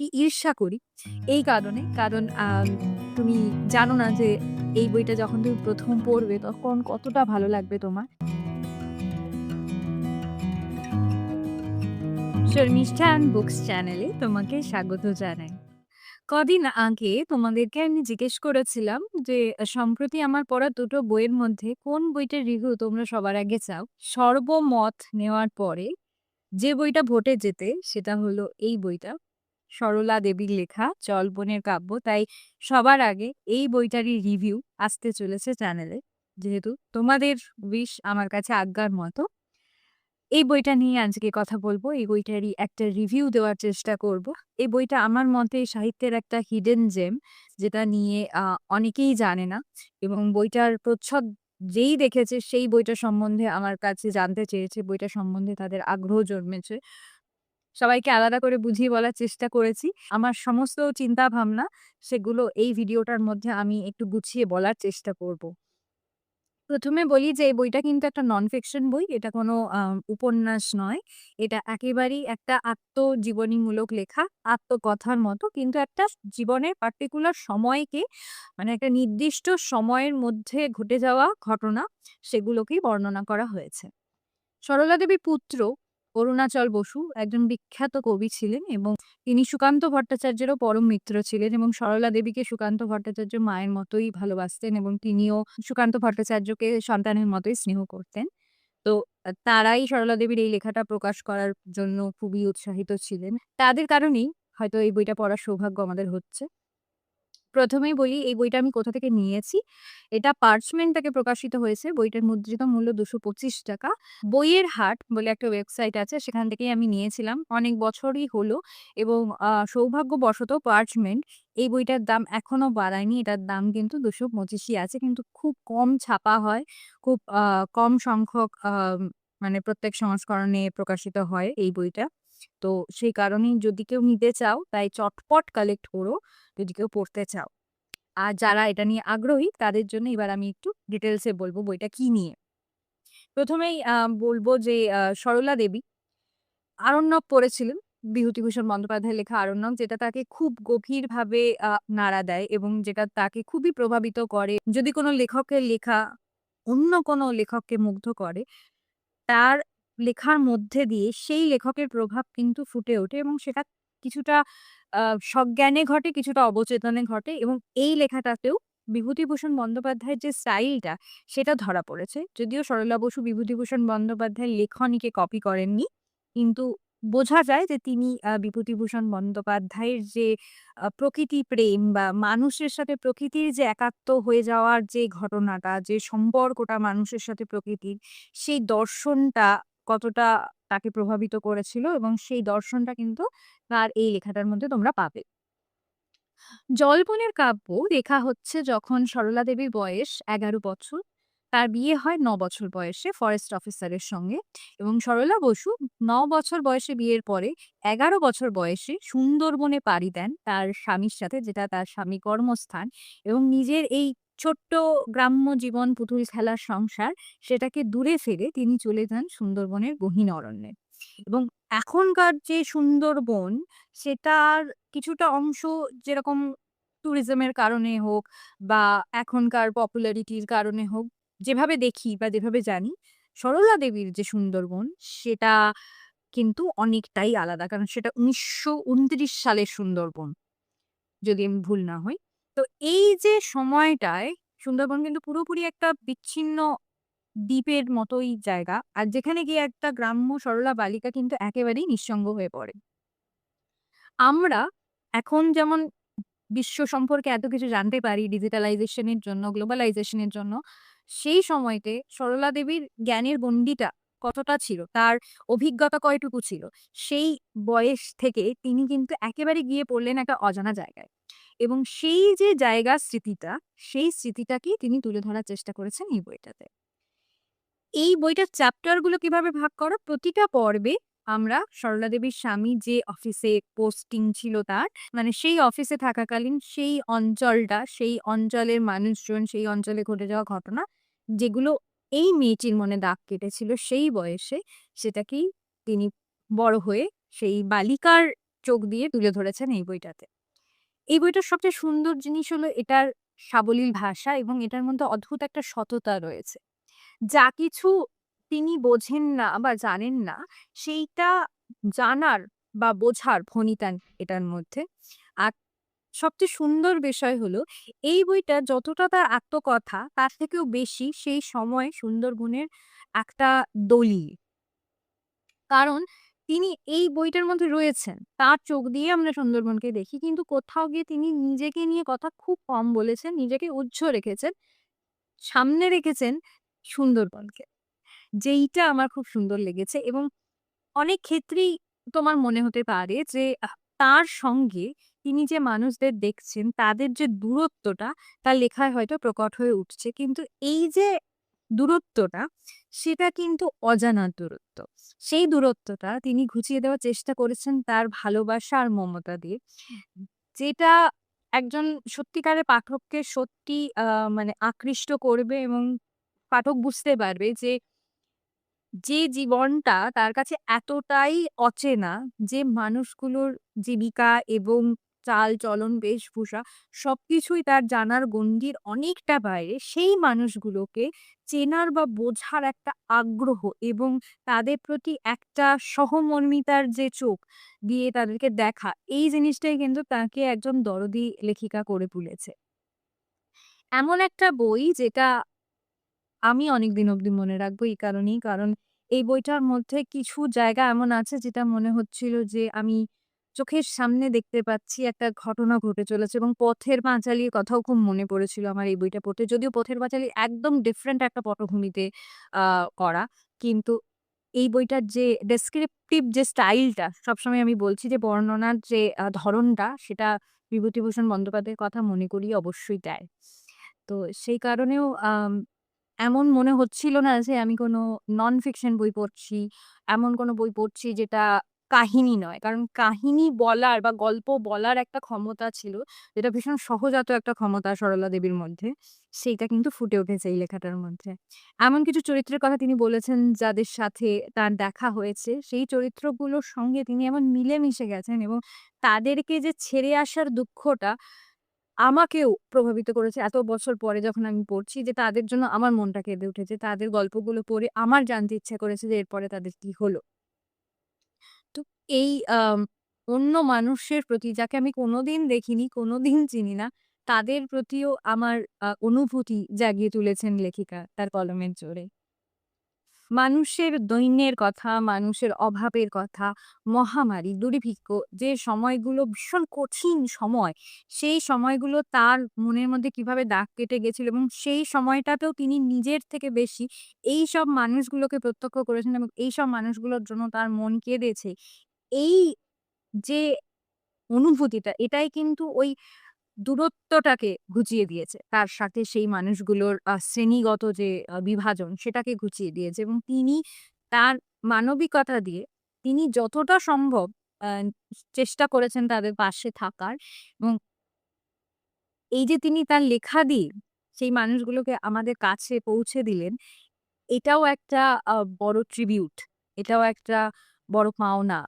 কি ঈর্ষা করি এই কারণে। কারণ তুমি জানো না যে এই বইটা যখন তুমি ১ম পড়বে তখন কতটা ভালো লাগবে তোমার। শর্মিষ্ঠা অ্যান্ড বুকস চ্যানেলে তোমাকে স্বাগত জানাই। কদিন আগে তোমাদেরকে আমি জিজ্ঞেস করেছিলাম যে সম্প্রতি আমার পড়া ২ টো বইয়ের মধ্যে কোন বইটার রিভিউ তোমরা সবার আগে চাও? সর্বমত নেওয়ার পরে যে বইটা ভোটে জেতে সেটা হলো এই বইটা। সরলা দেবীর লেখা 'জলবনের কাব্য'। তাই সবার আগে এই বইটারই রিভিউ আসতে চলেছে চ্যানেলে। যেহেতু তোমাদের উইশ আমার কাছে আজ্ঞার মতো। এই বইটা নিয়ে আজকে কথা বলব। এই বইটারই একটা রিভিউ দেওয়ার চেষ্টা করব। এই বইটা আমার মতে সাহিত্যের একটা হিডেন জেম, যেটা নিয়ে অনেকেই জানে না এবং বইটার প্রচ্ছদ যেই দেখেছে সেই বইটা সম্বন্ধে আমার কাছে জানতে চেয়েছে। বইটা সম্বন্ধে তাদের আগ্রহ জন্মেছে। সবাইকে আলাদা করে বুঝিয়ে বলার চেষ্টা করেছি। আমার সমস্ত চিন্তা-ভাবনা সেগুলো এই ভিডিওটার মধ্যে আমি একটু গুছিয়ে বলার চেষ্টা করব। ১ম এ বলি যে এই বইটা কিন্তু একটা নন ফিকশন বই। এটা কোনো উপন্যাস নয়। এটা একেবারেই একটা আত্মজীবনীমূলক লেখা, আত্মকথার মতো। কিন্তু একটা জীবনের পার্টিকুলার সময়কে মানে একটা নির্দিষ্ট সময়ের মধ্যে ঘটে যাওয়া ঘটনা সেগুলোকেই বর্ণনা করা হয়েছে। সরলা দেবীর পুত্র অরুণাচল বসু একজন বিখ্যাত কবি ছিলেন এবং তিনি সুকান্ত ভট্টাচার্যেরও পরম মিত্র ছিলেন এবং সরলা দেবীকে সুকান্ত ভট্টাচার্য মায়ের মতোই ভালোবাসতেন এবং তিনিও সুকান্ত ভট্টাচার্যকে সন্তানের মতোই স্নেহ করতেন। তো তারাই সরলা দেবীর এই লেখাটা প্রকাশ করার জন্য খুবই উৎসাহিত ছিলেন। তাদের কারণেই হয়তো এই বইটা পড়ার সৌভাগ্য আমাদের হচ্ছে। ১ম এই বলি এই বইটা আমি কোথা থেকে নিয়েছি। এটা পার্চমেন্ট থেকে প্রকাশিত হয়েছে। বইটার মুদ্রিত মূল্য ৳২২৫। বইয়ের হাট বলে একটা ওয়েবসাইট আছে সেখান থেকেই আমি নিয়েছিলাম। অনেক বছরই হলো এবং সৌভাগ্যবশত পার্চমেন্ট এই বইটার দাম এখনো বাড়ায়নি। এটার দাম কিন্তু ৳২২৫ই আছে। কিন্তু খুব কম ছাপা হয়। খুব কম সংখ্যক মানে প্রত্যেক সংস্করণে প্রকাশিত হয় এই বইটা। তো সেই কারণেই যদি কেউ নিতে চাও তাই চটপট কালেক্ট করো। যদি কেউ পড়তে চাও। আর যারা এটা নিয়ে আগ্রহী তাদের জন্য এবার আমি একটু ডিটেইলস এ বলব বইটা কি নিয়ে। ১ম এই বলব যে সরলা দেবী 'আরণ্যক' পড়েছিলেন। বিভূতিভূষণ বন্দ্যোপাধ্যায়ের লেখা 'আরণ্যক' যেটা তাকে খুব গভীরভাবে নাড়া দেয় এবং যেটা তাকে খুবই প্রভাবিত করে। যদি কোনো লেখকের লেখা অন্য কোনো লেখককে মুগ্ধ করে, তার লেখার মধ্যে দিয়ে সেই লেখকের প্রভাব কিন্তু ফুটে ওঠে এবং সেটা কিছুটা আ সজ্ঞানে ঘটে, কিছুটা অবচেতনে ঘটে এবং এই লেখাটাতেও বিভূতিভূষণ বন্দ্যোপাধ্যায়ের যে স্টাইলটা সেটা ধরা পড়েছে। যদিও সরলা বসু বিভূতিভূষণ বন্দ্যোপাধ্যায়ের লেখনীকে কপি করেননি। কিন্তু বোঝা যায় যে তিনি বিভূতিভূষণ বন্দ্যোপাধ্যায়ের যে প্রকৃতি প্রেম বা মানুষের সাথে প্রকৃতির যে একাত্ম হয়ে যাওয়ার যে ঘটনাটা, যে সম্পর্কটা মানুষের সাথে প্রকৃতির, সেই দর্শনটা কতটা তাকে প্রভাবিত করেছিল এবং সেই দর্শনটা কিন্তু তার এই লেখাটার মধ্যে তোমরা পাবে। জলবনের কাব্য লেখা হচ্ছে যখন সরলা দেবীর বয়স ১১ বছর। তার বিয়ে হয় ৯ বছর বয়সে ফরেস্ট অফিসারের সঙ্গে এবং সরলা বসু ৯ বছর বয়সে বিয়ের পরে ১১ বছর বয়সে সুন্দরবনে পাড়ি দেন তার স্বামীর সাথে, যেটা তার স্বামী কর্মস্থান এবং নিজের এই ছোট্ট গ্রাম্য জীবন, পুতুল খেলার সংসার সেটাকে দূরে ফেলে তিনি চলে যান সুন্দরবনের গহীন অরণ্যে। এবং এখনকার যে সুন্দরবন সেটার কিছুটা অংশ যেরকম ট্যুরিজমের কারণে হোক বা এখনকার পপুলারিটির কারণে হোক, যেভাবে দেখি বা যেভাবে জানি, সরলা দেবীর যে সুন্দরবন সেটা কিন্তু অনেকটাই আলাদা। কারণ সেটা ১৯২৯ সালের সুন্দরবন, যদি আমি ভুল না হই। তো এই যে সময়টায় সুন্দরবন কিন্তু পুরোপুরি একটা বিচ্ছিন্ন দ্বীপের মতোই জায়গা। আর যেখানে গিয়ে একটা গ্রাম্য সরলা বালিকা কিন্তু একেবারেই নিঃসঙ্গ হয়ে পড়ে। আমরা এখন যেমন বিশ্ব সম্পর্কে এত কিছু জানতে পারি ডিজিটালাইজেশন এর জন্য, গ্লোবালাইজেশন এর জন্য, সেই সময়তে সরলা দেবীর জ্ঞানের গণ্ডিটা কতটা ছিল, তার অভিজ্ঞতা কয়টুকু ছিল, সেই বয়স থেকে তিনি কিন্তু একেবারে গিয়ে পড়লেন একটা অজানা জায়গায়। এবং সেই যে জায়গার স্মৃতিটা, সেই স্মৃতিটাকেই তিনি তুলে ধরার চেষ্টা করেছেন এই বইটাতে। এই বইটার চ্যাপ্টার গুলো কিভাবে ভাগ করা? প্রতিটা পর্বে আমরা সরলা দেবীর স্বামী যে অফিসে পোস্টিং ছিল তার, মানে সেই অফিসে থাকাকালীন সেই অঞ্চলটা, সেই অঞ্চলের মানুষজন, সেই অঞ্চলে ঘটে যাওয়া ঘটনা, যেগুলো এই মেয়েটির মনে দাগ কেটেছিল সেই বয়সে, সেটাকেই তিনি বড় হয়ে সেই বালিকার চোখ দিয়ে তুলে ধরেছেন এই বইটাতে। এই বইটার সবচেয়ে সুন্দর জিনিস হলো এটার সাবলীল ভাষা এবং এটার মধ্যে অদ্ভুত একটা সততা রয়েছে। যা কিছু তিনি বোঝেন না বা জানেন না, সেইটা জানার বা বোঝার ভণিতা এটার মধ্যে। আর সবচেয়ে সুন্দর বিষয় হলো এই বইটা যতটা তার আত্মকথা, তার থেকেও বেশি সেই সময়ে সুন্দরবনের একটা দলিল। কারণ তিনি এই বইটার মধ্যে রয়েছেন। তার চোখ দিয়ে আমরা সুন্দরবনকে দেখি। কিন্তু কোথাও গিয়ে তিনি নিজেকে নিয়ে কথা খুব কম বলেছেন। নিজেকে উজ্জ্ব রেখেছেন। সামনে রেখেছেন সুন্দরবনকে। যেইটা আমার খুব সুন্দর লেগেছে এবং অনেক ক্ষেত্রেই তোমার মনে হতে পারে যে তার সঙ্গে তিনি যে মানুষদের দেখছেন তাদের যে দূরত্বটা তার লেখায় হয়তো প্রকট হয়ে উঠছে। কিন্তু এই যে দূরত্বটা সেটা কিন্তু অজানার দূরত্ব। সেই দূরত্বটা তিনি ঘুচিয়ে দেওয়ার চেষ্টা করেছেন তার ভালোবাসা আর মমতা দিয়ে। যেটা একজন সত্যিকারের পাঠককে সত্যি মানে আকৃষ্ট করবে এবং পাঠক বুঝতে পারবে যে যে জীবনটা তার কাছে এতটাই অচেনা, যে মানুষগুলোর জীবিকা এবং চাল-চলন, বেশভূষা সবকিছুই তার জানার গণ্ডির অনেকটা বাইরে, সেই মানুষগুলোকে চেনার বা বোঝার একটা আগ্রহ এবং তাদের প্রতি একটা সহমর্মিতার যে চোখ দিয়ে তাদেরকে দেখা, এই জিনিসটাই কিন্তু তাকে একজন দরদি লেখিকা করে তুলেছে। এমন একটা বই যেটা আমি অনেকদিন অব্দি মনে রাখবো এই কারণেই। কারণ এই বইটার মধ্যে কিছু জায়গা এমন আছে যেটা মনে হচ্ছিল যে আমি চোখের সামনে দেখতে পাচ্ছি একটা ঘটনা ঘটে চলেছে এবং পথের পাঁচালীর কথাও খুব মনে পড়েছিল আমার এই বইটা পড়তে। যদিও পথের পাঁচালী একদম ডিফারেন্ট একটা পটভূমিতে আ করা। কিন্তু এই বইটার যে ডেসক্রিপটিভ যে স্টাইলটা সবসময় আমি বলছি যে বর্ণনার যে ধরনটা সেটা বিভূতিভূষণ বন্দ্যোপাধ্যায়ের কথা মনে করিয়ে অবশ্যই দেয়। তো সেই কারণেও এমন মনে হচ্ছিল না যে আমি কোনো নন ফিকশন বই পড়ছি। এমন কোনো বই পড়ছি যেটা কাহিনী নয়। কারণ কাহিনী বলার বা গল্প বলার একটা ক্ষমতা ছিল, যেটা ভীষণ সহজাত একটা ক্ষমতা সরলা দেবীর মধ্যে। সেইটা কিন্তু ফুটে উঠেছে এই লেখাটার মধ্যে। এমন কিছু চরিত্রের কথা তিনি বলেছেন যাদের সাথে তার দেখা হয়েছে, সেই চরিত্রগুলোর সঙ্গে তিনি এমন মিলেমিশে গেছেন এবং তাদেরকে যে ছেড়ে আসার দুঃখটা আমাকেও প্রভাবিত করেছে এত বছর পরে যখন আমি পড়ছি যে তাদের জন্য আমার মনটা কেঁদে উঠেছে। তাদের গল্পগুলো পড়ে আমার জানতে ইচ্ছা করেছে যে এরপরে তাদের কি হলো। তো এই অন্য মানুষের প্রতি যাকে আমি কোনোদিন দেখিনি, কোনোদিন চিনি না, তাদের প্রতিও আমার অনুভূতি জাগিয়ে তুলেছেন লেখিকা তার কলমের জোরে। মানুষের দৈন্যের কথা, মানুষের অভাবের কথা, মহামারী, দুর্ভিক্ষ যে সময়গুলো ভীষণ কঠিন সময়, সেই সময়গুলো তার মনের মধ্যে কিভাবে দাগ কেটে গেছিল এবং সেই সময়টাতেও তিনি নিজের থেকে বেশি এইসব মানুষগুলোকে প্রত্যক্ষ করেছেন এবং এইসব মানুষগুলোর জন্য তার মন কেঁদেছে। এই যে অনুভূতিটা, এটাই কিন্তু ওই দূরত্বটাকে ঘুচিয়ে দিয়েছে। তার সাথে সেই মানুষগুলোর শ্রেণীগত যে বিভাজন সেটাকে ঘুচিয়ে দিয়েছে এবং তিনি তার মানবিকতা দিয়ে তিনি যতটা সম্ভব আ চেষ্টা করেছেন তাদের পাশে থাকার এবং এই যে তিনি তার লেখা দিয়ে সেই মানুষগুলোকে আমাদের কাছে পৌঁছে দিলেন, এটাও একটা বড় ট্রিবিউট। এটাও একটা বড় পাওনা।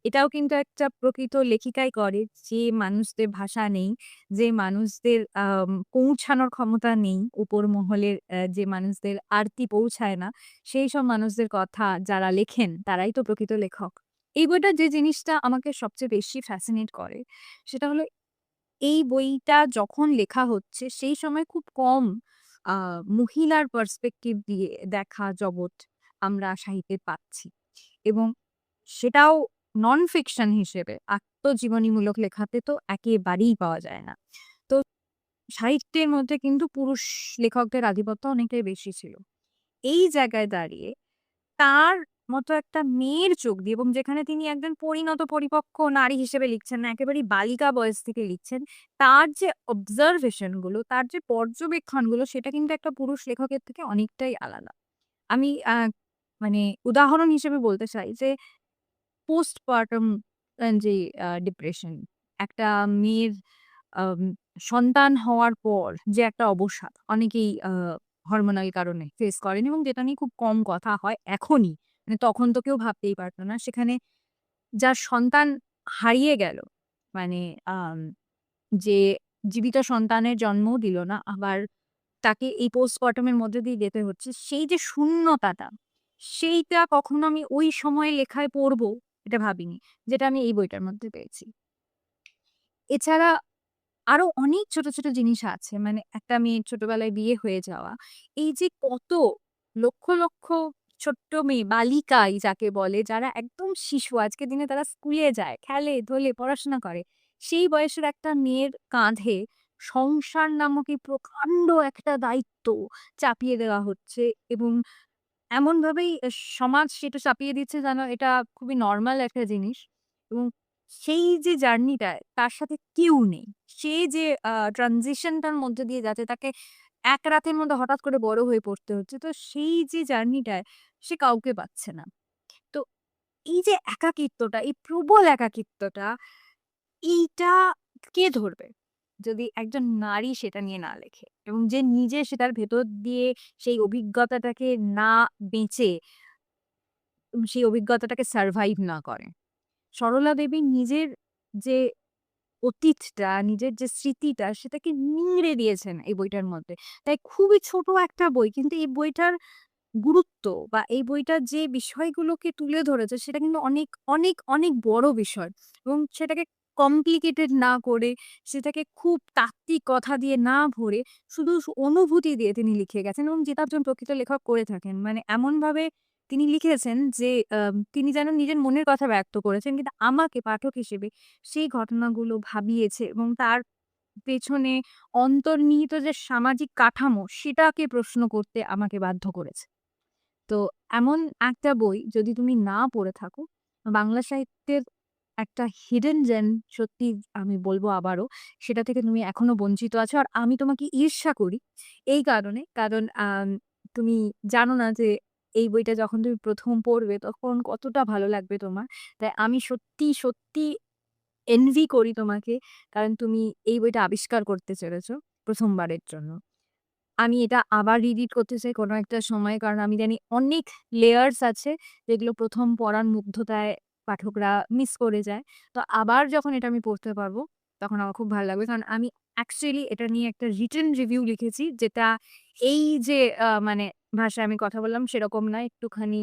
এটাও কিন্তু একটা প্রকৃত লেখিকাই করে যে মানুষদের ভাষা নেই, যে মানুষদের পৌঁছানোর ক্ষমতা নেই, উপর মহলের যে মানুষদের আরতি পৌঁছায় না, সেইসব মানুষদের কথা যারা লেখেন তারাই তো প্রকৃত লেখক। এই বইটার যে জিনিসটা আমাকে সবচেয়ে বেশি ফ্যাসিনেট করে সেটা হলো এই বইটা যখন লেখা হচ্ছে সেই সময় খুব কম আ মহিলার পার্সপেক্টিভ দিয়ে দেখা জগৎ আমরা সাহিত্যে পাচ্ছি। এবং সেটাও নন ফিকশন হিসেবে আত্মজীবনীমূলক লেখাতে তো একেবারেই পাওয়া যায় না। তো সাহিত্যের মধ্যে কিন্তু পুরুষ লেখকদের আধিপত্য অনেকটাই বেশি ছিল। এই জায়গায় দাঁড়িয়ে তার মতো একটা মেয়ের চোখ দিয়ে এবং যেখানে তিনি একজন পরিণত পরিপক্ক নারী হিসেবে লিখছেন না, একেবারেই বালিকা বয়স থেকে লিখছেন। তার যে অবজারভেশন গুলো, তার যে পর্যবেক্ষণগুলো সেটা কিন্তু একটা পুরুষ লেখকের থেকে অনেকটাই আলাদা। আমি মানে উদাহরণ হিসেবে বলতে চাই যে পোস্টপার্টাম যে ডিপ্রেশন একটা মেয়ের আম সন্তান হওয়ার পর যে একটা অবসাদ অনেকেই হরমোনাল কারণে ফেস করেন এবং যেটা নিয়ে খুব কম কথা হয় এখনই। মানে তখন তো কেউ ভাবতেই পারত না। সেখানে যার সন্তান হারিয়ে গেল। মানে আম যে জীবিত সন্তানের জন্মও দিল না, আবার তাকে এই পোস্টমর্টম এর মধ্যে দিয়ে যেতে হচ্ছে। সেই যে শূন্যতাটা, সেইটা কখনো আমি ওই সময়ে লেখায় পড়বো, এটা ভাবিনি। যেটা আমি এই বইটার মধ্যে পেয়েছি। এছাড়া আরো অনেক ছোট, ছোট জিনিস আছে। মানে একটা মেয়ের ছোটবেলায় বিয়ে হয়ে যাওয়া। এই যে কত লক্ষ, লক্ষ ছোট্ট মেয়ে, বালিকাই যাকে বলে, যারা একদম শিশু। আজকের দিনে তারা স্কুলে যায়, খেলে-ধুলে পড়াশোনা করে। সেই বয়সের একটা মেয়ের কাঁধে সংসার নামক এই প্রকাণ্ড একটা দায়িত্ব চাপিয়ে দেওয়া হচ্ছে এবং এমনভাবেই সমাজ সেটা চাপিয়ে দিচ্ছে যেন এটা খুবই নরমাল একটা জিনিস এবং সেই যে জার্নিটা তার সাথে কেউ নেই। সে যে ট্রানজিশন টার মধ্যে দিয়ে যাচ্ছে তাকে এক রাতের মধ্যে হঠাৎ করে বড় হয়ে পড়তে হচ্ছে। তো সেই যে জার্নিটায় সে কাউকে পাচ্ছে না। তো এই যে একাকিত্বটা, এই প্রবল একাকিত্বটা এইটা কে ধরবে? যদি একজন নারী সেটা নিয়ে না লেখে এবং যে নিজে সেটার ভেতর দিয়ে সেই অভিজ্ঞতাটাকে না বেঁচে সেই অভিজ্ঞতাটাকে সারভাইভ না করে। সরলা দেবী নিজের যে অতীতটা, নিজের যে স্মৃতিটা সেটাকে নিংড়ে দিয়েছেন এই বইটার মধ্যে। তাই খুবই ছোট একটা বই কিন্তু এই বইটার গুরুত্ব বা এই বইটার যে বিষয়গুলোকে তুলে ধরেছে সেটা কিন্তু অনেক, অনেক, অনেক বড় বিষয় এবং সেটাকে কমপ্লিকেটেড না করে, সেটাকে খুব তাত্ত্বিক কথা দিয়ে না ভরে শুধু অনুভূতি দিয়ে তিনি লিখে গেছেন এবং যেটা একজন প্রকৃত লেখক করে থাকেন। মানে এমনভাবে তিনি লিখেছেন যে তিনি যেন নিজের মনের কথা ব্যক্ত করেছেন কিন্তু আমাকে পাঠক হিসেবে সেই ঘটনাগুলো ভাবিয়েছে এবং তার পেছনে অন্তর্নিহিত যে সামাজিক কাঠামো সেটাকে প্রশ্ন করতে আমাকে বাধ্য করেছে। তো এমন একটা বই যদি তুমি না পড়ে থাকো, বাংলা সাহিত্যের একটা হিডেন জেম সত্যি আমি বলব আবারও, সেটা থেকে তুমি এখনো বঞ্চিত আছো। আর আমি তোমাকে ঈর্ষা করি এই কারণে, কারণ তুমি জানো না যে এই বইটা যখন তুমি ১ম পড়বে তখন কতটা ভালো লাগবে তোমার। তাই আমি সত্যি, সত্যি এনভি করি তোমাকে। কারণ তুমি এই বইটা আবিষ্কার করতে চলেছ ১ম বারের জন্য। আমি এটা আবার রিডিড করতে চাই কোনো একটা সময়ে। কারণ আমি জানি অনেক লেয়ার্স আছে যেগুলো ১ম পড়ার মুগ্ধতায় পাঠকরা মিস করে যায়। তো আবার যখন এটা আমি পড়তে পারবো, তখন আমার খুব ভালো লাগবে। কারণ আমি অ্যাকচুয়ালি এটা নিয়ে একটা রিটেন রিভিউ লিখেছি যেটা এই যে মানে ভাষায় আমি কথা বললাম সেরকম না। একটুখানি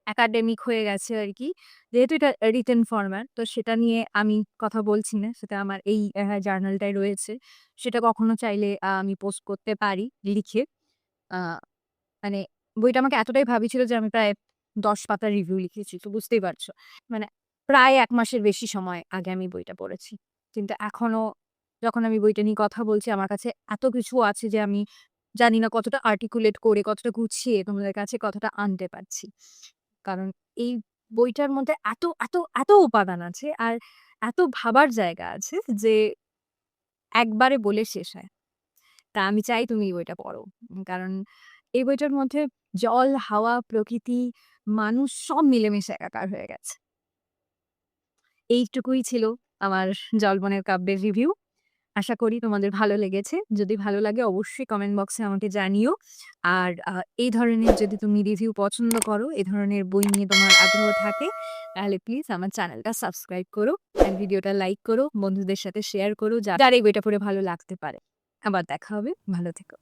একাডেমিক হয়ে গেছে আরকি। যেহেতু এটা রিটেন ফরম্যাট তো সেটা নিয়ে আমি কথা বলছি না। সেটা আমার এই জার্নালটায় রয়েছে। সেটা কখনো চাইলে আমি পোস্ট করতে পারি লিখে। আ মানে বইটা আমাকে এতটাই ভাবিয়েছিল যে আমি প্রায় ১০ পাতার রিভিউ লিখেছি। তো বুঝতেই পারছো। মানে প্রায় ১ মাসের বেশি সময় আগে আমি বইটা পড়েছি। কিন্তু এখনো যখন আমি বইটা নিয়ে কথা বলছি আমার কাছে এত কিছু আছে যে আমি জানি না কতটা আর্টিকুলেট করে, কতটা গুছিয়ে তোমাদের কাছে কথাটা আনতে পারছি। কারণ এই বইটার মধ্যে এত, এত, এত উপাদান আছে আর এত ভাবার জায়গা আছে যে একবারে বলে শেষ হয়। তা আমি চাই তুমি এই বইটা পড়ো। কারণ এই বইটার মধ্যে জল, হাওয়া, প্রকৃতি, মানুষ সব মিলেমিশে একাকার হয়ে গেছে। এইটুকুই ছিল আমার জলবনের কাব্যের রিভিউ। আশা করি তোমাদের ভালো লেগেছে। যদি ভালো লাগে অবশ্যই কমেন্ট বক্সে আমাকে জানিও। আর এই ধরনের যদি তুমি রিভিউ পছন্দ করো, এ ধরনের বই নিয়ে তোমার আগ্রহ থাকে, তাহলে প্লিজ আমার চ্যানেলটা সাবস্ক্রাইব করো। আর ভিডিওটা লাইক করো, বন্ধুদের সাথে শেয়ার করো, যার এই বইটা পড়ে ভালো লাগতে পারে। আবার দেখা হবে। ভালো থেকো।